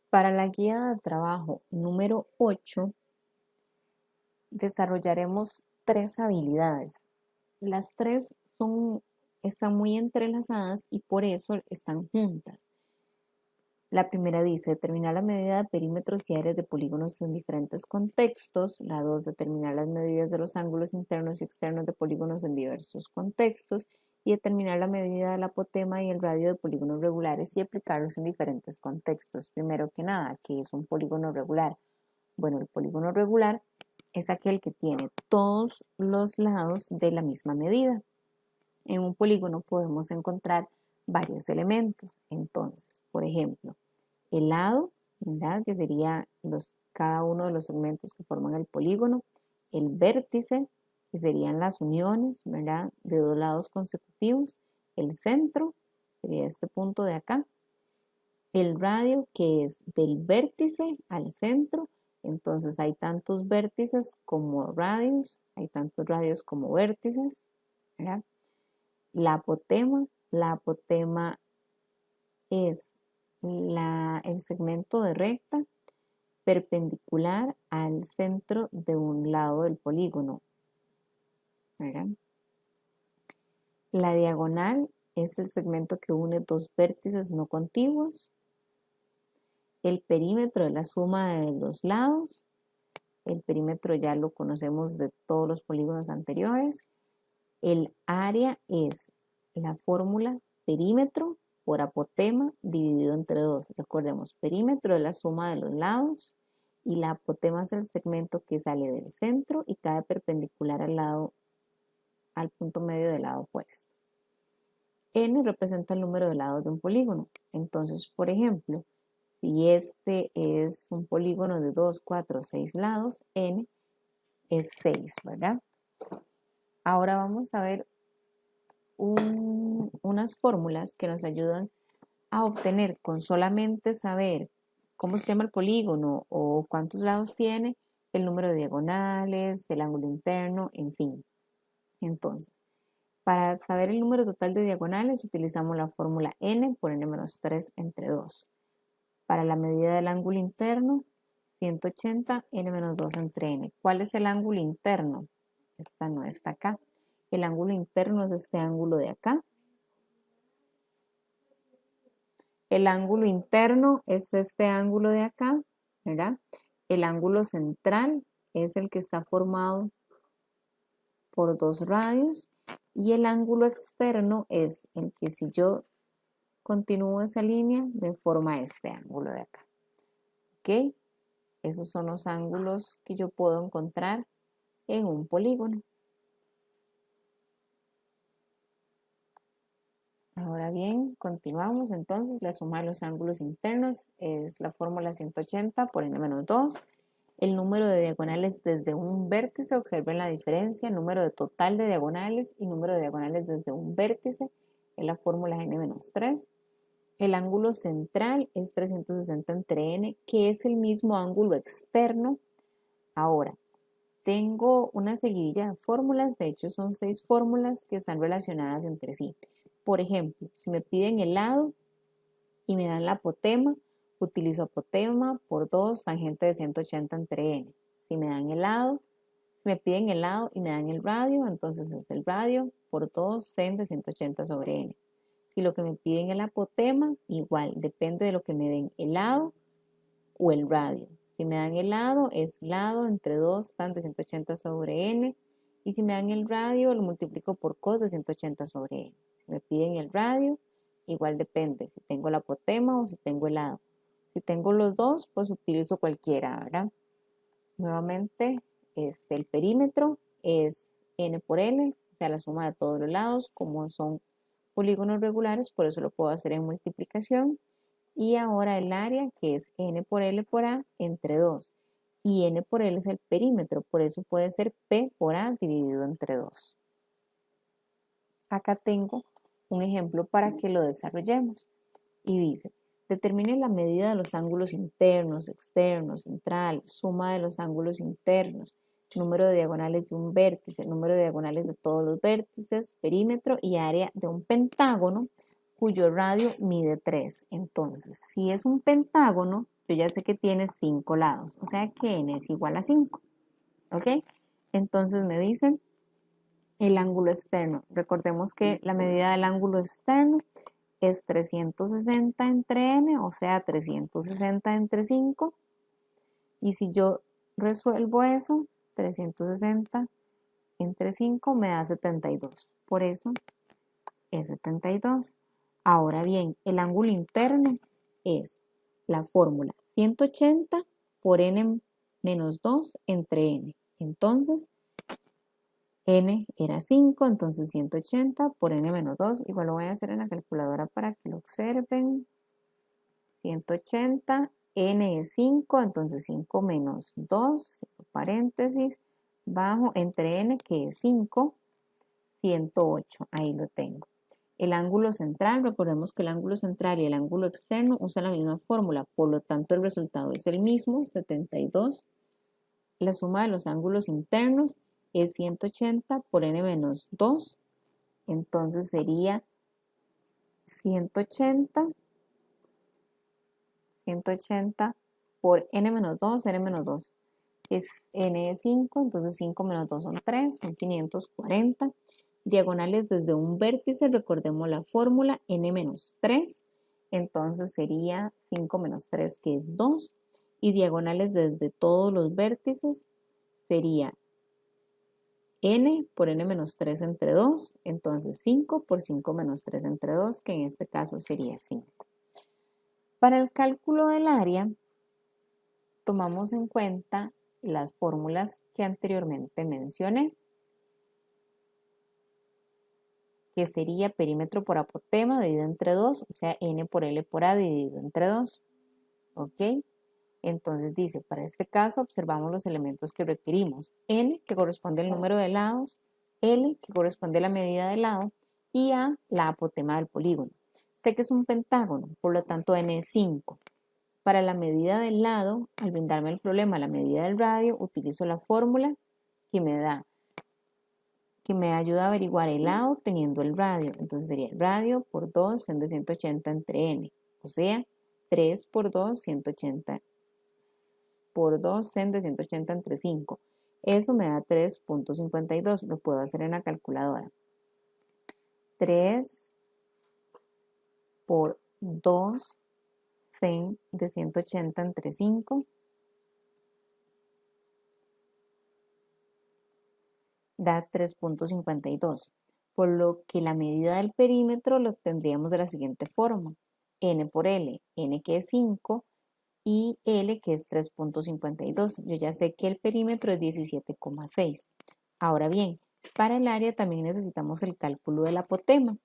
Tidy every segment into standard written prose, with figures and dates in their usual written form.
Para la guía de trabajo número 8 desarrollaremos tres habilidades. Las tres están muy entrelazadas y por eso están juntas. La primera dice determinar la medida de perímetros y áreas de polígonos en diferentes contextos. La 2, determinar las medidas de los ángulos internos y externos de polígonos en diversos contextos. Y determinar la medida del apotema y el radio de polígonos regulares y aplicarlos en diferentes contextos. Primero que nada, ¿qué es un polígono regular? Bueno, el polígono regular es aquel que tiene todos los lados de la misma medida. En un polígono podemos encontrar varios elementos. Entonces, por ejemplo, el lado, ¿verdad? Que sería cada uno de los segmentos que forman el polígono. El vértice, que serían las uniones, ¿verdad? De dos lados consecutivos. El centro, sería este punto de acá. El radio, que es del vértice al centro. Entonces hay tantos vértices como radios, hay tantos radios como vértices, ¿verdad? La apotema es el segmento de recta perpendicular al centro de un lado del polígono, ¿verdad? La diagonal es el segmento que une dos vértices no contiguos. El perímetro es la suma de los lados. El perímetro ya lo conocemos de todos los polígonos anteriores. El área es la fórmula perímetro por apotema dividido entre 2. Recordemos, perímetro es la suma de los lados y la apotema es el segmento que sale del centro y cae perpendicular al punto medio del lado opuesto. N representa el número de lados de un polígono. Entonces, por ejemplo, si este es un polígono de 2, 4, 6 lados, N es 6, ¿verdad? Ahora vamos a ver unas fórmulas que nos ayudan a obtener con solamente saber cómo se llama el polígono o cuántos lados tiene, el número de diagonales, el ángulo interno, en fin. Entonces, para saber el número total de diagonales utilizamos la fórmula n por n-3 entre 2. Para la medida del ángulo interno, 180 n-2 entre n. ¿Cuál es el ángulo interno? Esta no está acá. El ángulo interno es este ángulo de acá. El ángulo interno es este ángulo de acá, ¿verdad? El ángulo central es el que está formado por dos radios y el ángulo externo es el que si yo continúo esa línea me forma este ángulo de acá. ¿Ok? Esos son los ángulos que yo puedo encontrar en un polígono. Ahora bien, continuamos. Entonces, la suma de los ángulos internos es la fórmula 180 por n-2. El número de diagonales desde un vértice, observen la diferencia, número de total de diagonales y número de diagonales desde un vértice, es la fórmula n-3. El ángulo central es 360 entre n, que es el mismo ángulo externo. Ahora, tengo una seguidilla de fórmulas, de hecho son 6 fórmulas que están relacionadas entre sí. Por ejemplo, si me piden el lado y me dan la apotema, utilizo apotema por 2 tangente de 180 entre n. Si me dan el lado, si me piden el lado y me dan el radio, entonces es el radio por 2 sen de 180 sobre n. Si lo que me piden es el apotema, igual, depende de lo que me den el lado o el radio. Si me dan el lado, es lado entre 2 tan de 180 sobre n. Y si me dan el radio, lo multiplico por cos de 180 sobre n. Si me piden el radio, igual depende si tengo el apotema o si tengo el lado. Si tengo los dos, pues utilizo cualquiera, ¿verdad? Nuevamente, el perímetro es n por l, o sea, la suma de todos los lados. Como son polígonos regulares, por eso lo puedo hacer en multiplicación. Y ahora el área, que es n por l por a entre 2. Y n por l es el perímetro, por eso puede ser p por a dividido entre 2. Acá tengo un ejemplo para que lo desarrollemos. Y dice, determine la medida de los ángulos internos, externos, central, suma de los ángulos internos, número de diagonales de un vértice, número de diagonales de todos los vértices, perímetro y área de un pentágono cuyo radio mide 3. Entonces, si es un pentágono, yo ya sé que tiene 5 lados, o sea que n es igual a 5, ¿ok? Entonces me dicen el ángulo externo. Recordemos que la medida del ángulo externo es 360 entre n, o sea 360 entre 5, y si yo resuelvo eso, 360 entre 5 me da 72, por eso es 72. Ahora bien, el ángulo interno es la fórmula 180 por n menos 2 entre n. Entonces, n era 5, entonces 180 por n menos 2, igual lo voy a hacer en la calculadora para que lo observen. 180, n es 5, entonces 5 menos 2, paréntesis, bajo entre n que es 5, 108, ahí lo tengo. El ángulo central, recordemos que el ángulo central y el ángulo externo usan la misma fórmula, por lo tanto el resultado es el mismo, 72. La suma de los ángulos internos es 180 por n menos 2, entonces sería 180 por n menos 2, n menos 2 es n es 5, entonces 5 menos 2 son 3, son 540. Diagonales desde un vértice, recordemos la fórmula, n menos 3, entonces sería 5 menos 3 que es 2, y diagonales desde todos los vértices sería n por n menos 3 entre 2, entonces 5 por 5 menos 3 entre 2, que en este caso sería 5. Para el cálculo del área, tomamos en cuenta las fórmulas que anteriormente mencioné, que sería perímetro por apotema dividido entre 2, o sea, n por L por A dividido entre 2. ¿Ok? Entonces dice, para este caso observamos los elementos que requerimos. N, que corresponde al número de lados, L, que corresponde a la medida de lado, y A, la apotema del polígono. Sé que es un pentágono, por lo tanto n es 5. Para la medida del lado, al brindarme el problema, la medida del radio, utilizo la fórmula que me ayuda a averiguar el lado teniendo el radio. Entonces sería el radio por 2 sen de 180 entre n, o sea, 3 por 2, 180 por 2 sen de 180 entre 5. Eso me da 3.52, lo puedo hacer en la calculadora. 3 por 2 sen de 180 entre 5 da 3.52, por lo que la medida del perímetro lo obtendríamos de la siguiente forma: n por L, n que es 5 y L que es 3.52. Yo ya sé que el perímetro es 17,6. Ahora bien, para el área también necesitamos el cálculo del apotema.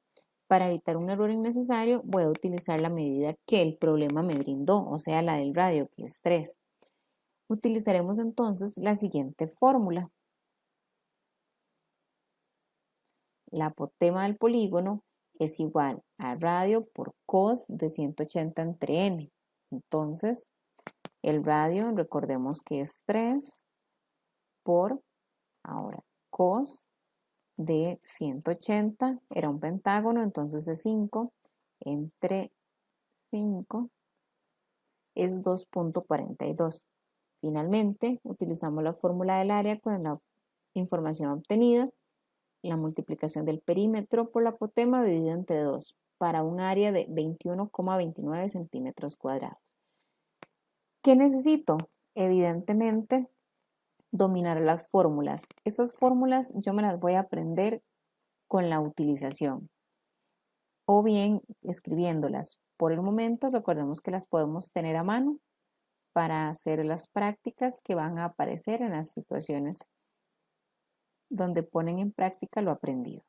Para evitar un error innecesario, voy a utilizar la medida que el problema me brindó, o sea, la del radio, que es 3. Utilizaremos entonces la siguiente fórmula. La apotema del polígono es igual a radio por cos de 180 entre n. Entonces, el radio, recordemos que es 3 por, ahora, cos de 180, era un pentágono, entonces es 5, entre 5 es 2.42. Finalmente, utilizamos la fórmula del área con la información obtenida, la multiplicación del perímetro por la apotema dividido entre 2, para un área de 21,29 centímetros cuadrados. ¿Qué necesito? Evidentemente, dominar las fórmulas. Estas fórmulas yo me las voy a aprender con la utilización o bien escribiéndolas. Por el momento, recordemos que las podemos tener a mano para hacer las prácticas que van a aparecer en las situaciones donde ponen en práctica lo aprendido.